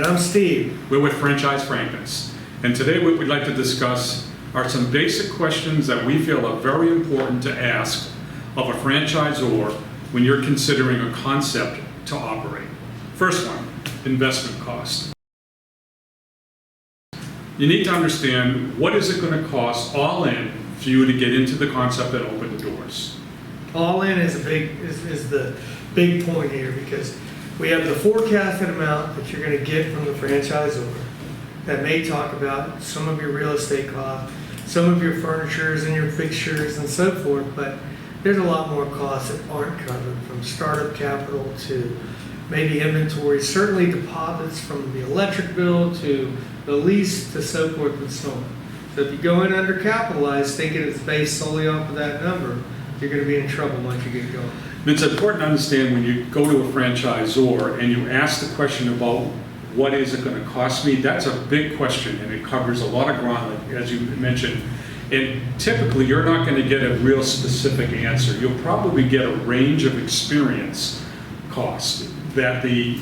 I'm Steve. We're with Franchise Frankness. And today what we'd like to discuss are some basic questions that we feel are very important to ask of a franchisor when you're considering a concept to operate. First one, investment cost. You need to understand, what is it going to cost all in for you to get into the concept and open the doors? All in is the big point here, because we have the forecasted amount that you're going to get from the franchisor that may talk about some of your real estate costs, some of your furnitures and your fixtures and so forth, but there's a lot more costs that aren't covered, from startup capital to maybe inventory, certainly deposits from the electric bill to the lease to so forth and so on. So if you go in undercapitalized thinking it's based solely off of that number, you're going to be in trouble once you get going. It's important to understand when you go to a franchisor and you ask the question about what is it going to cost me, that's a big question and it covers a lot of ground, as you mentioned. And typically you're not going to get a real specific answer. You'll probably get a range of experience cost that the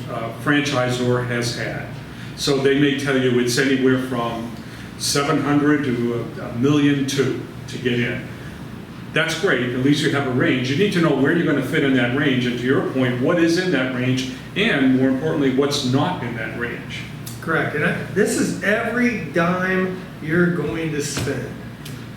franchisor has had. So they may tell you it's anywhere from $700,000 to $1.2 million to get in. That's great, at least you have a range. You need to know where you're going to fit in that range, and to your point, what is in that range, and more importantly, what's not in that range. Correct, and this is every dime you're going to spend.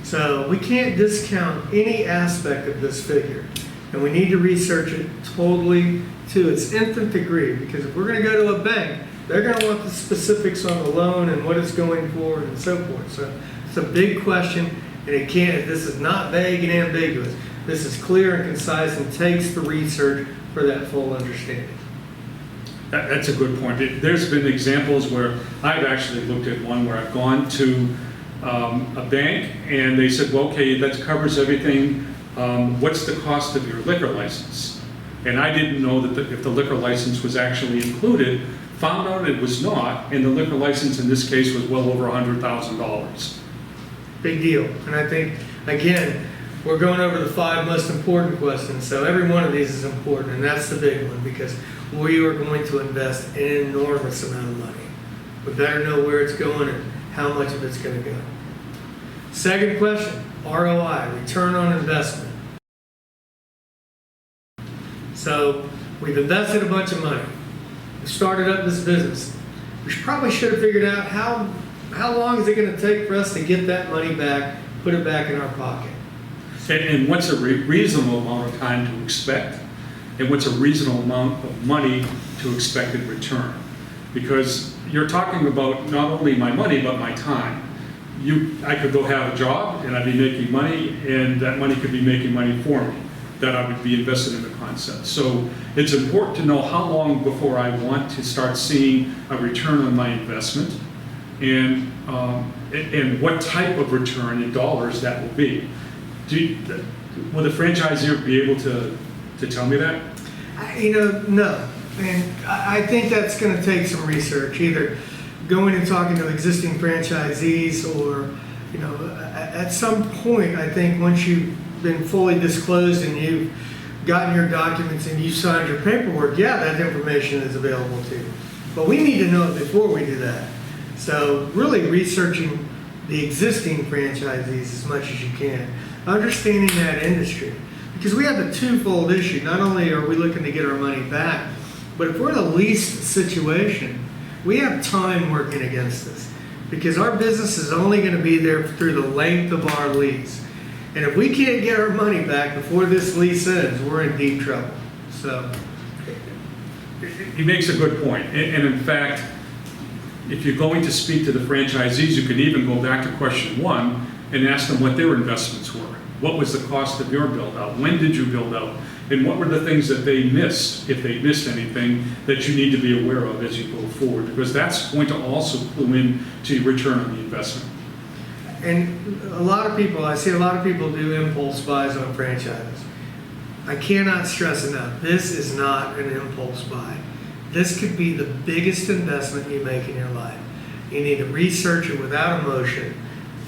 So we can't discount any aspect of this figure, and we need to research it totally to its nth degree, because if we're going to go to a bank, they're going to want the specifics on the loan and what it's going for and so forth. So it's a big question. And this is not vague and ambiguous. This is clear and concise and takes the research for that full understanding. That's a good point. There's been examples where I've actually looked at one where I've gone to a bank and they said, well, okay, that covers everything. What's the cost of your liquor license? And I didn't know that if the liquor license was actually included, found out it was not, and the liquor license in this case was well over $100,000. Big deal. And I think, again, we're going over the 5 most important questions. So every one of these is important, and that's the big one, because we are going to invest an enormous amount of money. We better know where it's going and how much of it's going to go. Second question, ROI, return on investment. So we've invested a bunch of money. We started up this business. We probably should have figured out how long is it going to take for us to get that money back, put it back in our pocket? And what's a reasonable amount of time to expect? And what's a reasonable amount of money to expect in return? Because you're talking about not only my money, but my time. I could go have a job and I'd be making money, and that money could be making money for me, that I would be invested in the concept. So it's important to know how long before I want to start seeing a return on my investment, and what type of return in dollars that will be. Will the franchisor be able to tell me that? No. And I think that's going to take some research, either going and talking to existing franchisees, or, at some point, I think once you've been fully disclosed and you've gotten your documents and you signed your paperwork, yeah, that information is available to you. But we need to know it before we do that. So really researching the existing franchisees as much as you can, understanding that industry. Because we have a twofold issue. Not only are we looking to get our money back, but if we're in a leased situation, we have time working against us. Because our business is only going to be there through the length of our lease. And if we can't get our money back before this lease ends, we're in deep trouble. So He makes a good point. And in fact, if you're going to speak to the franchisees, you can even go back to question 1 and ask them what their investments were. What was the cost of your build out? When did you build out? And what were the things that they missed, if they missed anything, that you need to be aware of as you go forward? Because that's going to also clue in to your return on the investment. And I see a lot of people do impulse buys on franchises. I cannot stress enough, this is not an impulse buy. This could be the biggest investment you make in your life. You need to research it without emotion,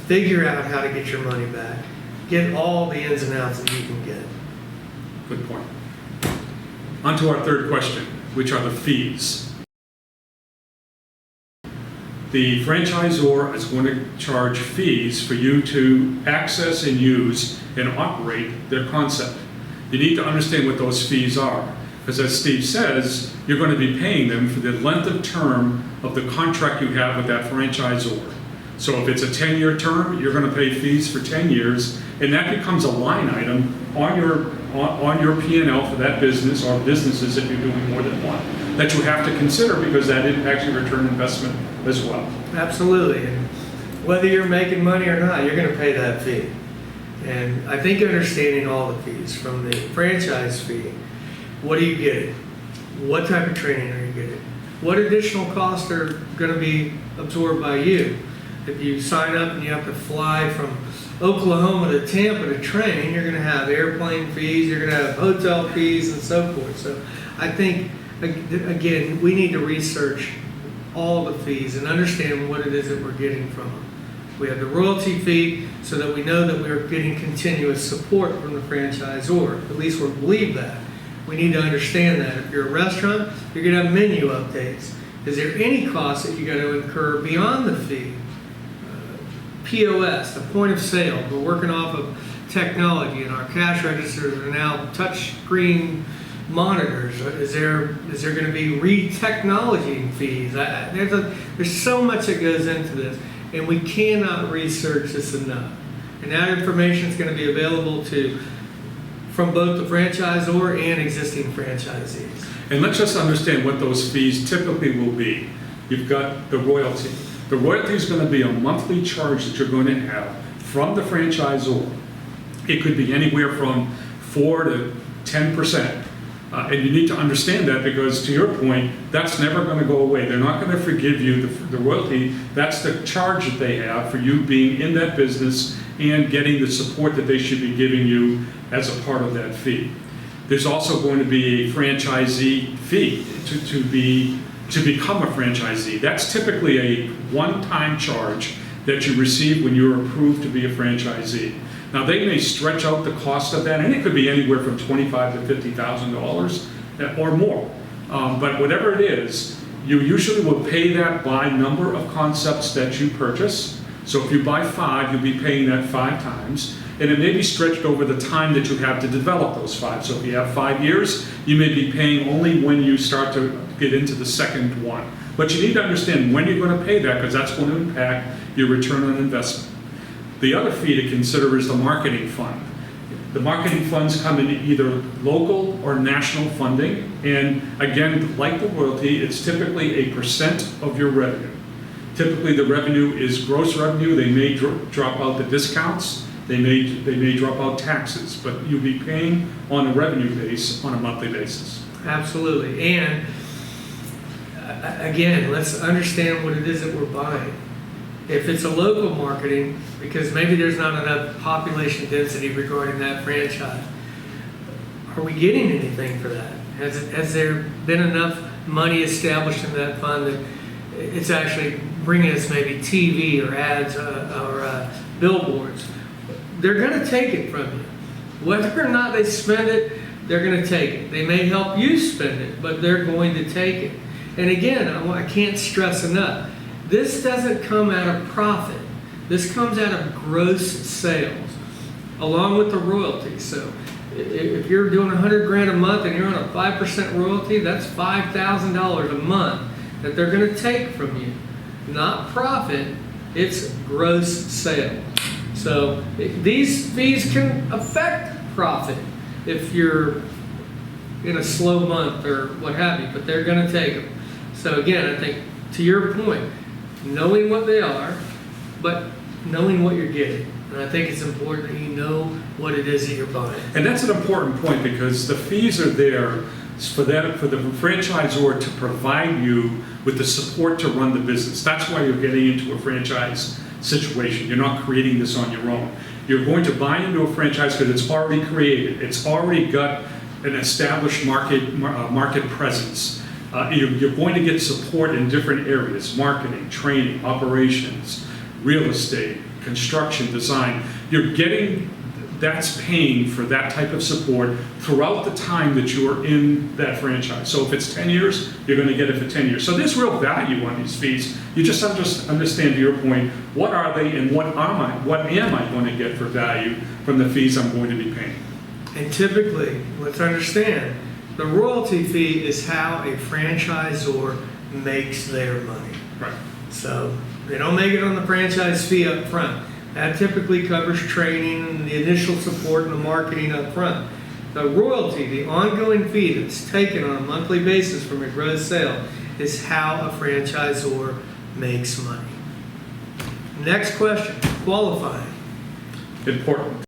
figure out how to get your money back, get all the ins and outs that you can get. Good point. On to our third question, which are the fees. the franchisor is going to charge fees for you to access and use and operate their concept. You need to understand what those fees are, because as Steve says, you're going to be paying them for the length of term of the contract you have with that franchisor. So if it's a 10-year term, you're going to pay fees for 10 years, and that becomes a line item on your P&L for that business, or businesses if you're doing more than one, that you have to consider, because that impacts your return on investment as well. Absolutely. And whether you're making money or not, you're going to pay that fee. And I think understanding all the fees, from the franchise fee, what are you getting? What type of training are you getting? What additional costs are going to be absorbed by you? If you sign up and you have to fly from Oklahoma to Tampa to train, you're going to have airplane fees, you're going to have hotel fees, and so forth. So I think, again, we need to research all the fees and understand what it is that we're getting from them. We have the royalty fee so that we know that we're getting continuous support from the franchisor. At least we believe that. We need to understand that. If you're a restaurant, you're going to have menu updates. Is there any cost that you got to incur beyond the fee? POS, the point of sale. We're working off of technology, and our cash registers are now touch screen monitors. Is there going to be re-technology fees? There's so much that goes into this, and we cannot research this enough. And that information is going to be available from both the franchisor and existing franchisees. And let's just understand what those fees typically will be. You've got the royalty. The royalty is going to be a monthly charge that you're going to have from the franchisor. It could be anywhere from 4 to 10%. And you need to understand that, because to your point, that's never going to go away. They're not going to forgive you the royalty. That's the charge that they have for you being in that business and getting the support that they should be giving you as a part of that fee. There's also going to be a franchisee fee to become a franchisee. That's typically a one-time charge that you receive when you're approved to be a franchisee. Now, they may stretch out the cost of that, and it could be anywhere from $25,000 to $50,000 or more. But whatever it is, you usually will pay that by number of concepts that you purchase. So if you buy 5, you'll be paying that 5 times. And it may be stretched over the time that you have to develop those 5. So if you have 5 years, you may be paying only when you start to get into the second one. But you need to understand when you're going to pay that, because that's going to impact your return on investment. The other fee to consider is the marketing fund. The marketing funds come in either local or national funding. And again, like the royalty, it's typically a percent of your revenue. Typically the revenue is gross revenue. They may drop out the discounts. They may drop out taxes, but you'll be paying on a revenue base on a monthly basis. Absolutely. And again, let's understand what it is that we're buying. If it's a local marketing, because maybe there's not enough population density regarding that franchise, are we getting anything for that? Has there been enough money established in that fund that it's actually bringing us maybe TV or ads or billboards? They're going to take it from you. Whether or not they spend it, they're going to take it. They may help you spend it, but they're going to take it. And again, I can't stress enough, this doesn't come out of profit. This comes out of gross sales, along with the royalty. So if you're doing $100,000 a month and you're on a 5% royalty, that's $5,000 a month that they're going to take from you. Not profit, it's gross sales. So these fees can affect profit if you're in a slow month or what have you, but they're going to take them. So again, I think to your point, knowing what they are, but knowing what you're getting. And I think it's important that you know what it is that you're buying. And that's an important point, because the fees are there for the franchisor to provide you with the support to run the business. That's why you're getting into a franchise situation. You're not creating this on your own. You're going to buy into a franchise because it's already created. It's already got an established market presence. You're going to get support in different areas: marketing, training, operations, real estate, construction, design. You're getting that's paying for that type of support throughout the time that you're in that franchise. So if it's 10 years, you're going to get it for 10 years. So there's real value on these fees. You just understand, to your point, what are they and what am I going to get for value from the fees I'm going to be paying? And typically, let's understand, the royalty fee is how a franchisor makes their money. Right. So they don't make it on the franchise fee up front. That typically covers training and the initial support and the marketing up front. The royalty, the ongoing fee that's taken on a monthly basis from a gross sale, is how a franchisor makes money. Next question, qualifying. Important.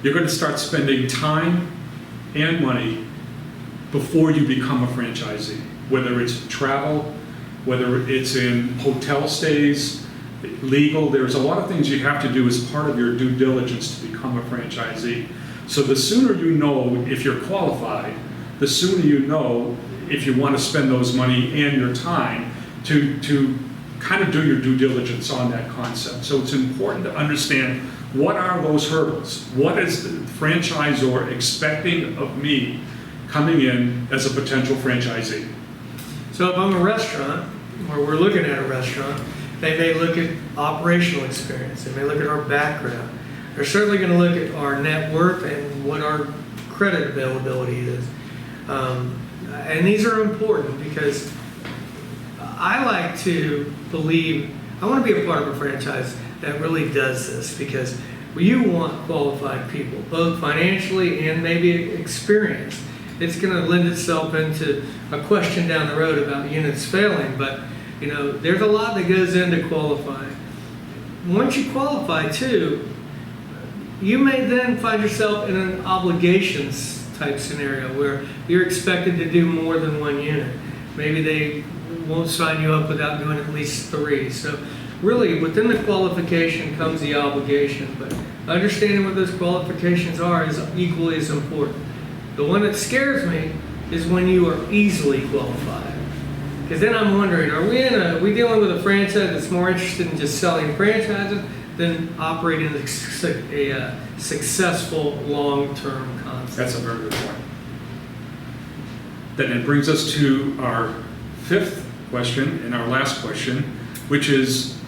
You're going to start spending time and money before you become a franchisee, whether it's travel, whether it's in hotel stays, legal. There's a lot of things you have to do as part of your due diligence to become a franchisee. So the sooner you know if you're qualified, the sooner you know if you want to spend those money and your time to kind of do your due diligence on that concept. So it's important to understand, what are those hurdles? What is the franchisor expecting of me coming in as a potential franchisee? So if I'm a restaurant, or we're looking at a restaurant, they may look at operational experience. They may look at our background. They're certainly going to look at our net worth and what our credit availability is. And these are important because I like to believe, I want to be a part of a franchise that really does this, because you want qualified people, both financially and maybe experienced. It's going to lend itself into a question down the road about units failing, but there's a lot that goes into qualifying. Once you qualify too, you may then find yourself in an obligations type scenario where you're expected to do more than one unit. Maybe they won't sign you up without doing at least 3. So really, within the qualification comes the obligation, but understanding what those qualifications are is equally as important. The one that scares me is when you are easily qualified. Because then I'm wondering, are we dealing with a franchise that's more interested in just selling franchises than operating a successful long-term concept? That's a very good point. Then it brings us to our 5th question and our last question, which is,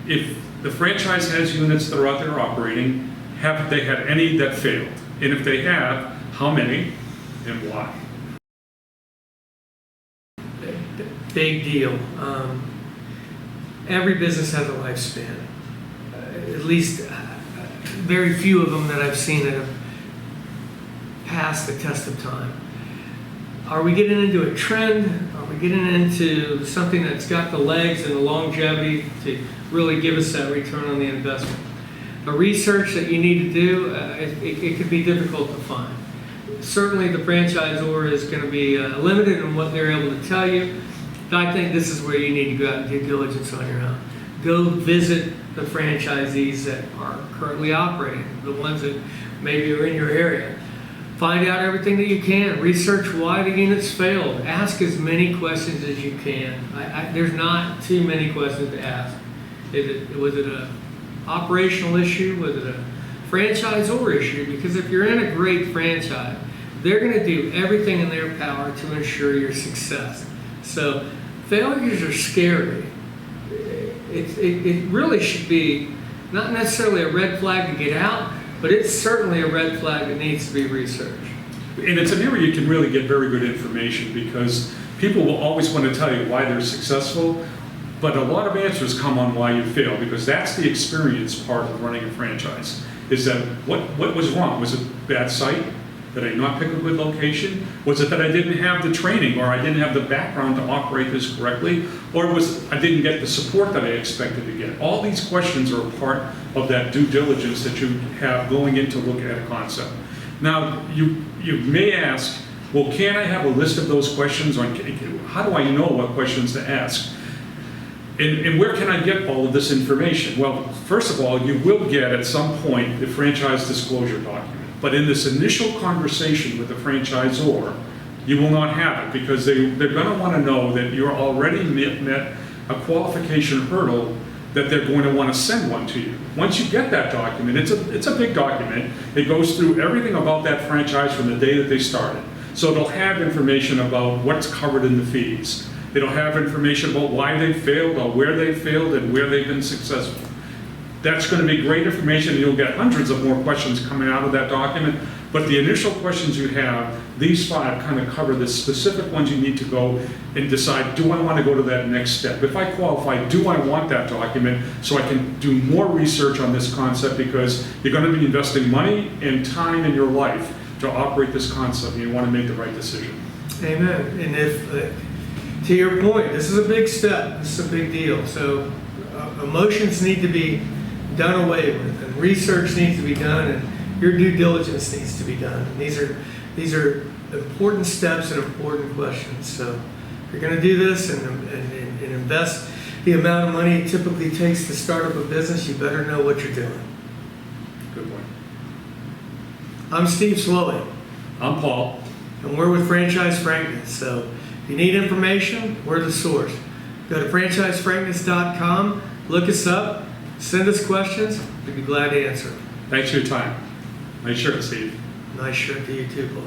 if the franchise has units that are out there operating, have they had any that failed? And if they have, how many and why? Big deal. Every business has a lifespan. At least very few of them that I've seen that have passed the test of time. Are we getting into a trend? Are we getting into something that's got the legs and the longevity to really give us that return on the investment? The research that you need to do, it could be difficult to find. Certainly the franchisor is going to be limited in what they're able to tell you. I think this is where you need to go out and do diligence on your own. Go visit the franchisees that are currently operating, the ones that maybe are in your area. Find out everything that you can. Research why the units failed. Ask as many questions as you can. There's not too many questions to ask. Was it an operational issue? Was it a franchisor issue? Because if you're in a great franchise, they're going to do everything in their power to ensure your success. So failures are scary. It really should be not necessarily a red flag to get out, but it's certainly a red flag that needs to be researched. And it's an area you can really get very good information, because people will always want to tell you why they're successful, but a lot of answers come on why you fail, because that's the experience part of running a franchise. Is that what was wrong? Was it bad site? Did I not pick a good location? Was it that I didn't have the training, or I didn't have the background to operate this correctly? Or was I didn't get the support that I expected to get? All these questions are a part of that due diligence that you have going in to look at a concept. Now, you may ask, well, can I have a list of those questions? Or how do I know what questions to ask? And where can I get all of this information? Well, first of all, you will get at some point the franchise disclosure document. But in this initial conversation with the franchisor, you will not have it, because they're going to want to know that you're already met a qualification hurdle that they're going to want to send one to you. Once you get that document, it's a big document. It goes through everything about that franchise from the day that they started. So it'll have information about what's covered in the fees. It'll have information about why they failed or where they failed and where they've been successful. That's going to be great information, and you'll get hundreds of more questions coming out of that document. But the initial questions you have, these 5 kind of cover the specific ones you need to go and decide, do I want to go to that next step? If I qualify, do I want that document so I can do more research on this concept, because you're going to be investing money and time in your life to operate this concept, and you want to make the right decision. Amen. And if, to your point, this is a big step, this is a big deal. So emotions need to be done away with, and research needs to be done, and your due diligence needs to be done. And these are important steps and important questions. So if you're going to do this and invest the amount of money it typically takes to start up a business, you better know what you're doing. Good point. I'm Steve Slowey, I'm Paul. and we're with Franchise Frankness. So if you need information, we're the source. Go to franchisefrankness.com, look us up, send us questions. We'd be glad to answer them. Thanks for your time. Nice shirt, Steve. Nice shirt to you too, Paul.